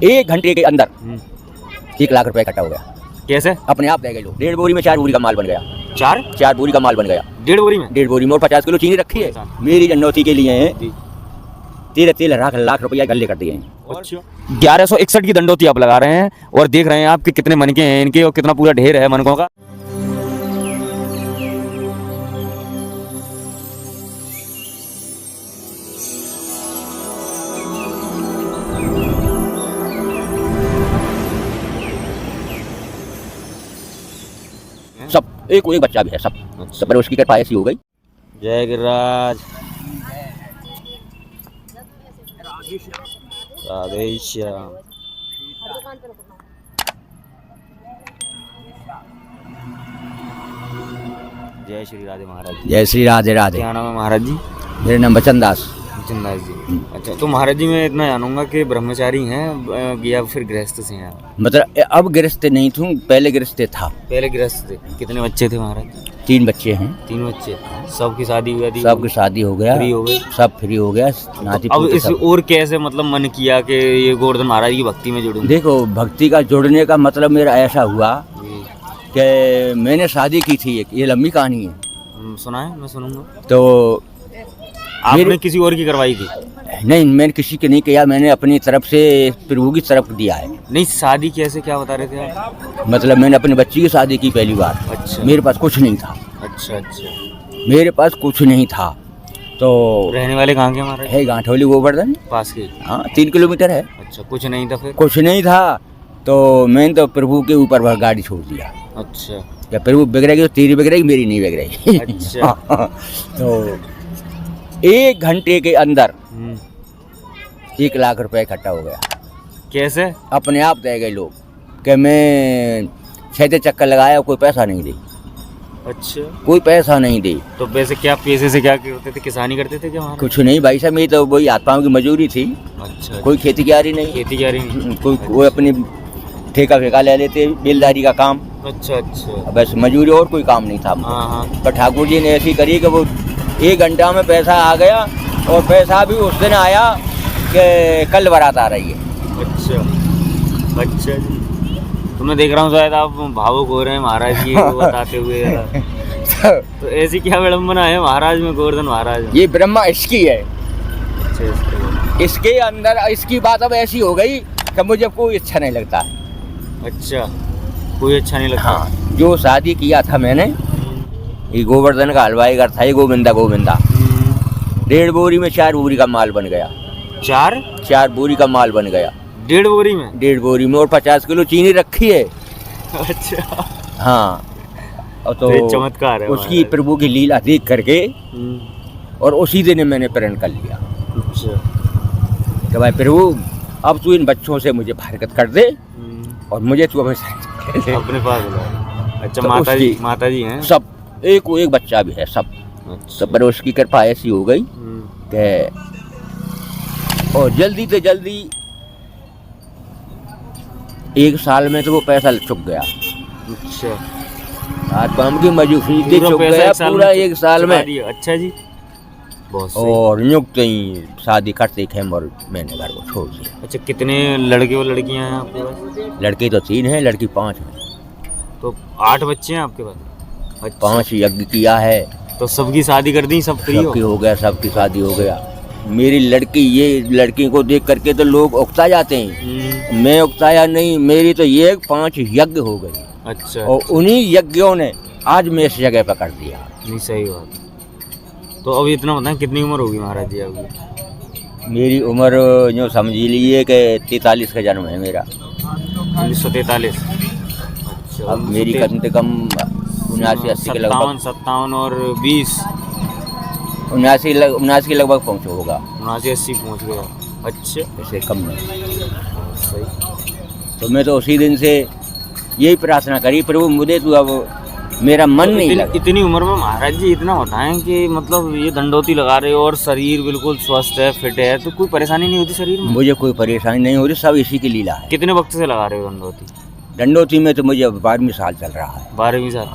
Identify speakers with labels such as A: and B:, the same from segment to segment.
A: 1 घंटे के अंदर 1 लाख रुपए इकट्ठा हो गया।
B: कैसे?
A: अपने आप दे गए लोग। 1.5 बोरी में 4 बोरी का माल बन गया।
B: 4
A: बोरी का माल बन गया।
B: 1.5 बोरी में?
A: 1.5 बोरी में। और 50 किलो चीनी रखी है। मेरी जनौती के लिए 13 लाख रुपया गल्ले कर दिए हैं।
B: अच्छा, 1161 की दंडोती आप लगा रहे हैं और देख रहे हैं आप कि कितने मनके हैं इनके और कितना पूरा ढेर है मनकों का।
A: सब एक बच्चा भी है सब। सब पर उसकी कृपा ऐसी हो गई।
B: जय गिरिराज, राधे श्याम। जय श्री राधे महाराज जी।
A: जय श्री राधे राधे।
B: क्या नाम है महाराज जी?
A: मेरा नाम बचन दास।
B: बचन जी। अच्छा, तो महाराज जी मैं इतना जानूंगा कि ब्रह्मचारी हैं या फिर गृहस्थ से हैं?
A: मतलब अब गृहस्थ नहीं थूं, पहले गृहस्थ था।
B: पहले गृहस्थ थे। कितने बच्चे थे महाराज?
A: 3 बच्चे हैं।
B: 3 बच्चे। सबकी शादी हुई थी?
A: सबकी शादी हो गया।
B: फ्री हो गए?
A: सब फ्री हो गया। नाती
B: अब इस और कैसे मतलब मन किया कि ये गोवर्धन महाराज की भक्ति में जुड़ूं?
A: देखो, भक्ति का जुड़ने का मतलब मेरा ऐसा हुआ कि मैंने शादी की थी। ये लंबी कहानी है।
B: सुना है, मैं सुनूंगा।
A: तो
B: आपने किसी और की करवाई थी?
A: नहीं, मैंने किसी की नहीं किया। मैंने अपनी तरफ से प्रभु की तरफ दिया है।
B: नहीं, शादी कैसे, क्या बता रहे थे आप?
A: मतलब मैंने अपने बच्ची की शादी की पहली बार।
B: अच्छा।
A: मेरे पास कुछ नहीं था।
B: अच्छा।
A: मेरे पास कुछ नहीं था। तो
B: रहने वाले कहाँ के महाराज?
A: है गांठौली गोवर्धन
B: पास के।
A: हाँ, 3 किलोमीटर है।
B: अच्छा, कुछ नहीं था फिर?
A: कुछ नहीं था तो मैंने तो प्रभु के ऊपर गाड़ी छोड़ दिया।
B: अच्छा।
A: क्या प्रभु बिगड़ेगी तो तेरी बिगड़ेगी, मेरी नहीं बिगड़ेगी।
B: अच्छा।
A: तो 1 घंटे के अंदर 1 लाख रुपए इकट्ठा हो गया।
B: कैसे?
A: अपने आप दे गए लोग कि मैं 6 चक्कर लगाया, कोई पैसा नहीं दी।
B: अच्छा,
A: कोई पैसा नहीं दी।
B: तो पैसे से क्या करते थे? किसानी करते थे क्या महाराज?
A: कुछ नहीं भाई साहब, मेरी तो वही हाथ पाँव की मजदूरी थी।
B: अच्छा।
A: कोई खेती कियारी नहीं।
B: खेती कियारी नहीं?
A: कोई अपनी ठेका फेका ले लेते, बेलदारी का काम।
B: अच्छा।
A: बस मजदूरी, और कोई काम नहीं था।
B: हाँ।
A: पर ठाकुर जी ने ऐसी करी कि वो 1 घंटा में पैसा आ गया। और पैसा भी उस दिन आया कि कल बारात आ रही है।
B: अच्छा जी। तो मैं देख रहा हूँ शायद आप भावुक हो रहे हैं महाराज जी को बताते हुए। तो ऐसी क्या विडम्बना है महाराज में, गोवर्धन महाराज में?
A: ये ब्रह्मा इसकी है।
B: अच्छा,
A: इसके अंदर इसकी बात अब ऐसी हो गई कि मुझे कोई अच्छा नहीं लगता।
B: अच्छा, कोई अच्छा नहीं लगता?
A: हाँ, जो शादी किया था मैंने, ये गोवर्धन का हलवाई घर था। ये गोविंदा 1.5 बोरी में 4 बोरी का माल बन गया।
B: 4
A: बोरी का माल बन गया।
B: 1.5 बोरी में?
A: 1.5 बोरी में। और 50 किलो चीनी रखी है।
B: अच्छा।
A: हाँ, और तो
B: चमत्कार है
A: उसकी प्रभु की लीला देख करके और उसी दिन मैंने प्रण कर लिया।
B: अच्छा।
A: कि भाई प्रभु, अब तू इन बच्चों से मुझे हरकत कर दे और मुझे तू
B: अपने पास बुला। अच्छा।
A: तो
B: माता जी हैं
A: सब। एक बच्चा भी है सब।
B: अच्छा।
A: सब पर उसकी कृपा ऐसी हो गई कि और जल्दी से जल्दी 1 साल में तो वो पैसा चुक गया।
B: अच्छा।
A: हाथ पाँव की मजदूरी चुक गया पूरा 1 साल में।
B: अच्छा जी, बहुत सही।
A: और नियुक्त ही शादी करते थे और मैंने घर को छोड़ दिया।
B: अच्छा, कितने लड़के और लड़कियां हैं आपके पास?
A: लड़के तो 3 हैं, लड़की 5 है।
B: तो 8 बच्चे हैं आपके पास? अच्छा।
A: 5 यज्ञ किया है।
B: तो सबकी शादी कर दी? सब फ्री
A: हो गया, सबकी शादी हो गया। मेरी लड़की, ये लड़की को देख करके तो लोग उकता जाते हैं। मैं उकताया नहीं। मेरी तो ये 5 यज्ञ हो गई।
B: अच्छा।
A: और उन्हीं यज्ञों ने आज मैं इस जगह पर कर दिया।
B: नहीं, सही बात। तो अब इतना बताएं, कितनी उम्र होगी महाराज जी आपकी?
A: मेरी उम्र जो समझ लीजिए कि 43 का जन्म है मेरा।
B: 1943। अच्छा।
A: अब मेरी कम से कम 79-80 के लगभग।
B: 57 और 20
A: 79 के लगभग पहुँच होगा।
B: 79-80 पहुँच गया। अच्छा।
A: ऐसे कम नहीं।
B: सही।
A: तो मैं तो उसी दिन से यही प्रार्थना करी, प्रभु मुझे तू अब मेरा मन नहीं लगा।
B: इतनी उम्र में महाराज जी इतना बताएं कि मतलब ये दंडोती लगा रहे हो और शरीर बिल्कुल स्वस्थ है, फिट है, तो कोई परेशानी नहीं होती शरीर में?
A: मुझे कोई परेशानी नहीं हो रही, सब इसी की लीला है।
B: कितने वक्त से लगा रहे हो दंडोती?
A: दंडोती में तो मुझे 12वीं साल चल रहा है।
B: 12वीं साल।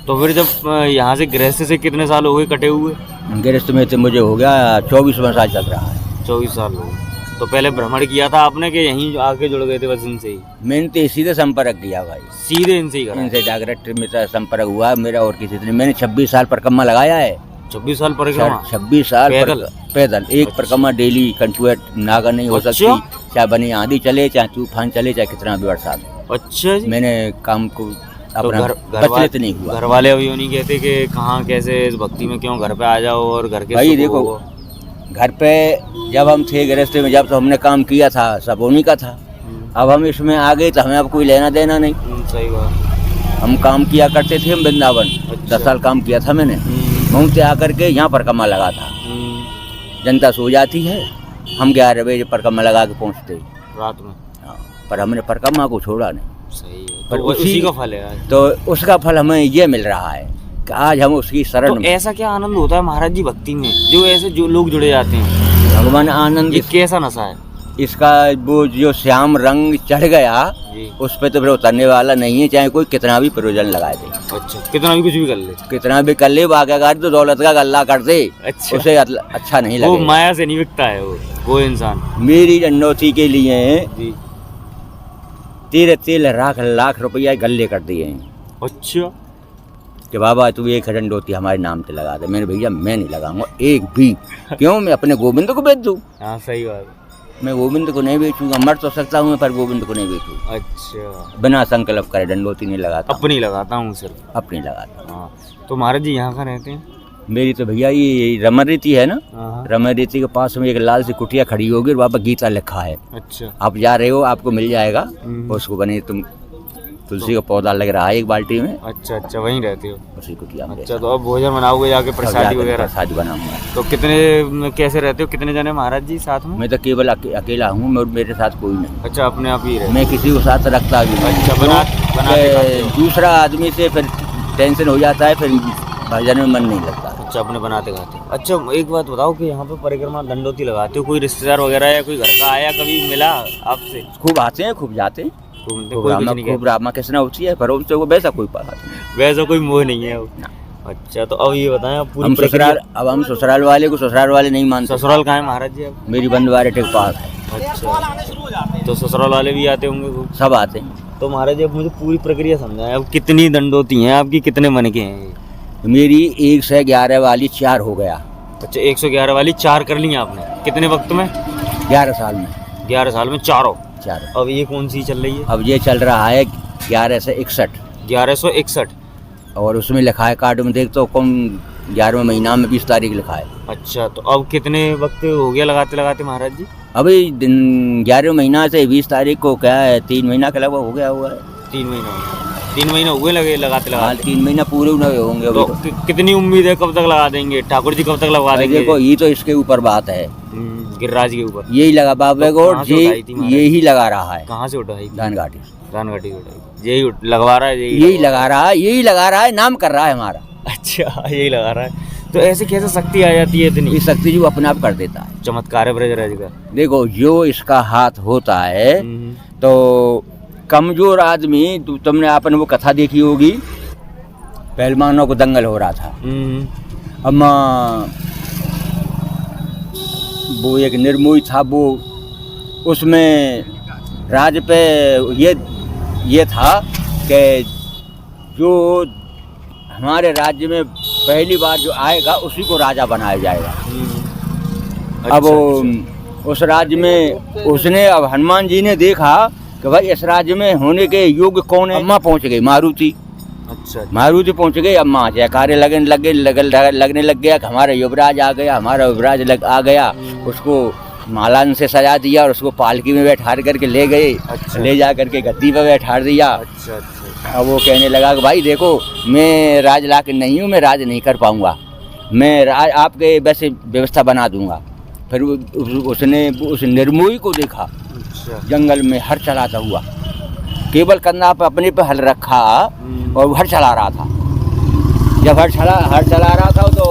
B: तो फिर जब यहाँ से गृहस्थ से कितने साल हो गए कटे हुए?
A: गृहस्थ में तो मुझे हो गया 24वां साल चल रहा है।
B: 24 साल हो गए। तो पहले भ्रमण किया था आपने कि यहीं आके जुड़ गए थे बस इनसे ही?
A: मैंने तो सीधे संपर्क किया भाई,
B: सीधे इनसे ही करा?
A: इनसे डायरेक्ट मेरा संपर्क हुआ मेरा, और किसी से। मैंने 26 साल परिक्रमा लगाया है।
B: 26 साल परिक्रमा?
A: 26 साल पैदल एक
B: अच्छा।
A: परिक्रमा डेली, कंटुएट नागा नहीं हो सकती, चाहे बनी आंधी चले, चाहे तूफान चले, चाहे कितना भी बरसात।
B: अच्छा जी।
A: मैंने काम को अपना बचत नहीं हुआ।
B: घर वाले अभी नहीं कहते कि कहाँ कैसे इस भक्ति में क्यों, घर पे आ जाओ और घर के
A: भाई देखो, घर पे जब हम थे गृहस्थी में, जब तो हमने काम किया था सब उन्हीं का था। अब हम इसमें आ गए तो हमें अब कोई लेना देना नहीं।
B: सही बात।
A: हम काम किया करते थे, हम वृंदावन 10 साल काम किया था मैंने, वहीं से आकर के यहाँ परिक्रमा लगा था। जनता सो जाती है, हम 11 बजे परिक्रमा लगा के पहुँचते
B: रात में।
A: हाँ, पर हमने परिक्रमा को छोड़ा नहीं।
B: सही है,
A: पर
B: तो उसी का फल है आज।
A: तो उसका फल हमें ये मिल रहा है कि आज हम उसकी शरण
B: तो
A: में।
B: ऐसा क्या आनंद होता है महाराज जी भक्ति में, जो ऐसे जो लोग जुड़े जाते हैं?
A: भगवान आनंद,
B: ये कैसा नशा है
A: इसका? वो जो श्याम रंग चढ़ गया
B: जी,
A: उस पे तो फिर उतरने वाला नहीं है, चाहे कोई कितना भी प्रयोजन लगाए दे।
B: अच्छा, कितना भी कुछ भी कर ले,
A: कितना भी कर ले, बागागार तो दौलत का गल्ला कर दे,
B: अच्छा,
A: उसे अच्छा नहीं
B: वो
A: लगे।
B: माया से नहीं बिकता है वो इंसान।
A: मेरी दंडोती के लिए
B: जी
A: 13 लाख रुपया गल्ले कर दिए हैं
B: अच्छा,
A: कि बाबा तू एक दंडोती हमारे नाम पे लगा दे। मैंने भैया मैं नहीं लगाऊंगा एक भी। क्यों? मैं अपने गोविंद को बेच दूँ?
B: हाँ सही बात।
A: मैं गोविंद को नहीं बेचूंगा, मर तो सकता हूँ पर गोविंद को नहीं बेचूँ।
B: अच्छा,
A: बिना संकल्प करे दंडोती नहीं लगाता,
B: अपनी लगाता हूँ सिर्फ,
A: अपनी लगाता।
B: हाँ। तो महाराज जी यहाँ का रहते हैं?
A: मेरी तो भैया ये रमन रीति है ना,
B: हाँ।
A: रमन रीति के पास में एक लाल सी कुटिया खड़ी होगी और वहाँ पर गीता लिखा है।
B: अच्छा,
A: आप जा रहे हो आपको मिल जाएगा, उसको बने तुम तुलसी का पौधा लग रहा है एक बाल्टी में।
B: अच्छा अच्छा, वहीं रहते हो?
A: उसी कुटिया में।
B: अच्छा, तो अब भोजन बनाओगे जाके, प्रसादी वगैरह?
A: प्रसाद बनाऊंगा।
B: तो कितने कैसे रहते हो, कितने जने महाराज जी साथ में?
A: मैं तो केवल अकेला हूँ, मेरे साथ कोई नहीं।
B: अच्छा, अपने आप ही रहे?
A: मैं किसी को साथ रखता भी नहीं।
B: अच्छा, बनाते
A: दूसरा आदमी से फिर टेंशन हो जाता है, फिर भजन में मन नहीं लगता।
B: अच्छा, अपने बनाते खाते। अच्छा, एक बात बताओ कि यहाँ पे परिक्रमा दंडोती लगाते हो, कोई रिश्तेदार वगैरह या कोई घर का आया, कभी मिला आपसे?
A: खूब आते हैं, खूब जाते हैं, खूब रामा कृष्णा होती है, पर उनसे वो वैसा कोई बात नहीं,
B: वैसा कोई मोह नहीं है। अच्छा, तो अब ये बताएं आप पूरी
A: हम ससुराल वाले को ससुराल वाले नहीं मानते।
B: ससुराल कहाँ है महाराज जी अब?
A: मेरी बंदवारे के पास है।
B: अच्छा, तो ससुराल वाले भी आते होंगे खूब?
A: सब आते हैं।
B: तो महाराज जी अब मुझे पूरी प्रक्रिया समझाएं, अब कितनी दंडोती हैं आपकी, कितने मन के हैं?
A: मेरी 111 वाली 4 हो गया।
B: अच्छा, 111 वाली 4 कर ली आपने, कितने वक्त में?
A: 11 साल में।
B: 11 साल में 4? अब ये कौन सी चल रही है?
A: अब ये चल रहा है 1161।
B: 1161?
A: और उसमें लिखा है कार्ड में, देख तो कौन 11वें महीना में 20 तारीख लिखा है।
B: अच्छा, तो अब कितने वक्त हो गया लगाते लगाते महाराज जी?
A: अभी 11वें महीना से 20 तारीख को क्या है, 3 महीना के लगभग हो गया हुआ है।
B: 3 महीना? 3 महीने हुए लगे लगाते लगाते?
A: 3 महीना पूरे होंगे।
B: तो कितनी उम्मीद है, कब तक लगा देंगे? ठाकुर जी कब तक लगवा देंगे?
A: देखो ये तो इसके ऊपर बात है,
B: गिरिराज के ऊपर।
A: यही लगा बाबा
B: तो
A: गौड़ जी, यही लगा रहा है।
B: कहाँ से उठाई?
A: धानघाटी।
B: धानघाटी उठाई, यही लगवा रहा है?
A: यही लगा रहा है, नाम कर रहा है हमारा।
B: अच्छा, यही लगा रहा है। तो ऐसे कैसे शक्ति आ जाती है इतनी?
A: ये शक्ति जो अपने आप कर देता है,
B: चमत्कार है ब्रजराज का।
A: देखो जो इसका हाथ होता है, तो कमजोर आदमी, तुमने आपने वो कथा देखी होगी, पहलवानों को दंगल हो रहा था। अम्मा वो एक निर्मोही था, वो उसमें राज पे ये था कि जो हमारे राज्य में पहली बार जो आएगा उसी को राजा बनाया जाएगा। अब उस राज्य में उसने, अब हनुमान जी ने देखा कि भाई इस राज्य में होने के योग्य कौन है। अम्मा पहुंच गई, मारुति। अच्छा, मारुति पहुंच गई। अम्मा जयकारे लगने लग गया कि हमारा युवराज आ गया, हमारा युवराज आ गया। उसको मालान से सजा दिया और उसको पालकी में बैठा करके ले गए। अच्छा। ले जा करके गद्दी पर बैठा दिया। अच्छा। अब वो कहने लगा कि भाई देखो मैं राज लायक नहीं हूँ, मैं राज नहीं कर पाऊँगा, मैं आपके वैसे व्यवस्था बना दूंगा। फिर उसने उस निर्मोही को देखा। अच्छा। जंगल में हर चलाता हुआ, केवल कंधा पर अपने पे हल रखा और वो हर चला रहा था। जब हर चला रहा था तो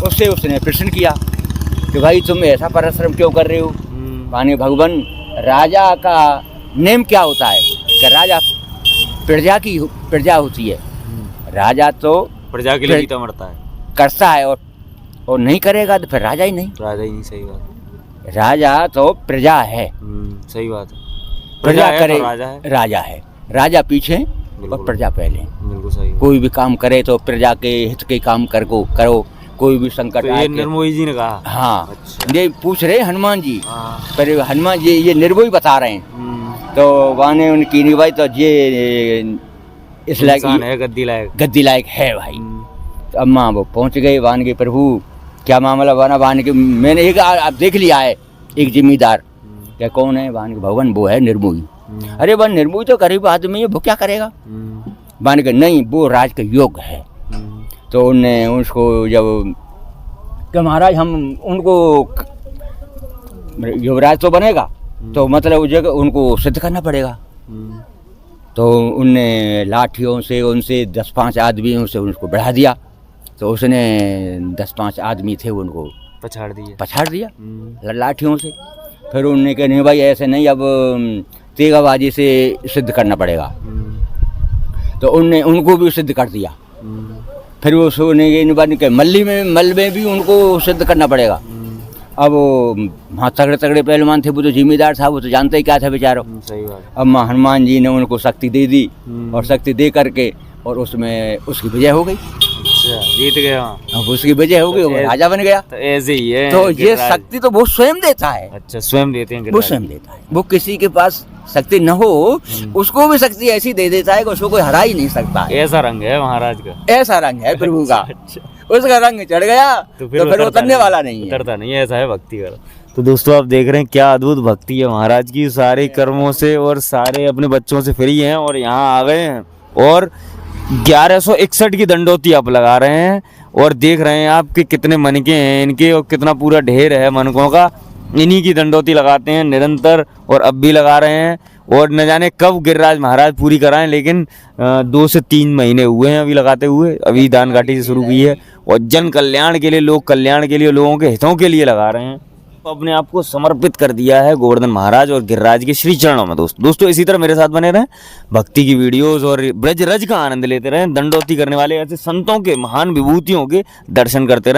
A: उससे उसने प्रश्न किया कि भाई तुम ऐसा परिश्रम क्यों कर रहे हो? माने भगवान, राजा का नेम क्या होता है कि राजा प्रजा होती है। राजा तो
B: प्रजा के लिए जीता मरता है,
A: करता है, और नहीं करेगा तो फिर राजा ही नहीं।
B: राजा ही नहीं, सही बात।
A: राजा तो प्रजा है,
B: सही बात है।
A: प्रजा
B: है
A: करे
B: तो राजा है।
A: राजा है, राजा पीछे और
B: बिल्कुल।
A: प्रजा पहले।
B: बिल्कुल सही।
A: कोई भी काम करे तो प्रजा के हित के काम करो। कोई भी संकट
B: तो ये
A: आए
B: निर्मोही जी ने कहा।
A: हाँ,
B: अच्छा।
A: ये पूछ रहे हनुमान जी,
B: हाँ।
A: पर हनुमान जी ये निर्भय बता रहे हैं। तो वाने उनकी नहीं भाई, तो ये इस
B: इंसान है गद्दी लायक।
A: गद्दी लायक है भाई। तो अम्मा वो पहुंच गए, वान के प्रभु क्या मामला बना। वान के मैंने एक आप देख लिया है, एक जिम्मेदार। क्या कौन है? वान के भगवान वो है निर्मोही। अरे वह निर्मोही तो गरीब आदमी है, वो क्या करेगा? वान के नहीं, वो राज का योग है। तो उनने उसको जब कि महाराज हम उनको युवराज तो बनेगा, तो मतलब उस जगह उनको सिद्ध करना पड़ेगा। तो उनने लाठियों से उनसे 10-5 आदमियों से उनको बढ़ा दिया। तो उसने 10-5 आदमी थे उनको पछाड़ दिया लाठियों से। फिर उनने कहा नहीं भाई ऐसे नहीं, अब तेगाबाजी से सिद्ध करना पड़ेगा। तो उनने उनको भी सिद्ध कर दिया। फिर वो सोने के मल में भी उनको सिद्ध करना पड़ेगा। अब वहाँ तगड़े पहलवान थे, वो तो जिम्मेदार था, वो तो जानते ही क्या था बेचारो।
B: सही बात।
A: अब हनुमान जी ने उनको शक्ति दे दी, और शक्ति दे करके और उसमें उसकी विजय हो गई।
B: अच्छा, जीत गया।
A: अब उसकी विजय हो गई, वो राजा बन गया।
B: तो ऐसे ही है।
A: तो ये शक्ति तो वो स्वयं देता है।
B: अच्छा, स्वयं देते हैं।
A: वो स्वयं देता है। वो किसी के पास शक्ति न हो उसको भी शक्ति ऐसी दे देता है कि उसको कोई हरा ही नहीं सकता।
B: ऐसा रंग है महाराज का,
A: ऐसा रंग है प्रभु का। उसका रंग चढ़ गया तो फिर उतरने वाला नहीं है,
B: उतरता नहीं है। ऐसा है भक्ति का। तो दोस्तों आप देख रहे हैं क्या अद्भुत भक्ति है महाराज की। सारे कर्मों से और सारे अपने बच्चों से फ्री हैं और यहाँ आ गए हैं और 1161 की दंडोती आप लगा रहे हैं। और देख रहे हैं आप कि कितने मनके हैं इनके और कितना पूरा ढेर है मनकों का। इन्हीं की दंडोती लगाते हैं निरंतर और अब भी लगा रहे हैं। और न जाने कब गिरिराज महाराज पूरी कराएं, लेकिन 2 से 3 महीने हुए हैं अभी लगाते हुए। अभी दान घाटी से शुरू की है और जन कल्याण के लिए, लोक कल्याण के लिए, लोगों के हितों के लिए लगा रहे हैं। अपने आप को समर्पित कर दिया है गोवर्धन महाराज और गिरिराज के श्री चरणों में। दोस्तों इसी तरह मेरे साथ बने रहें, भक्ति की वीडियोस और ब्रज रज का आनंद लेते रहें, दंडोती करने वाले ऐसे संतों के महान विभूतियों के दर्शन करते रहें।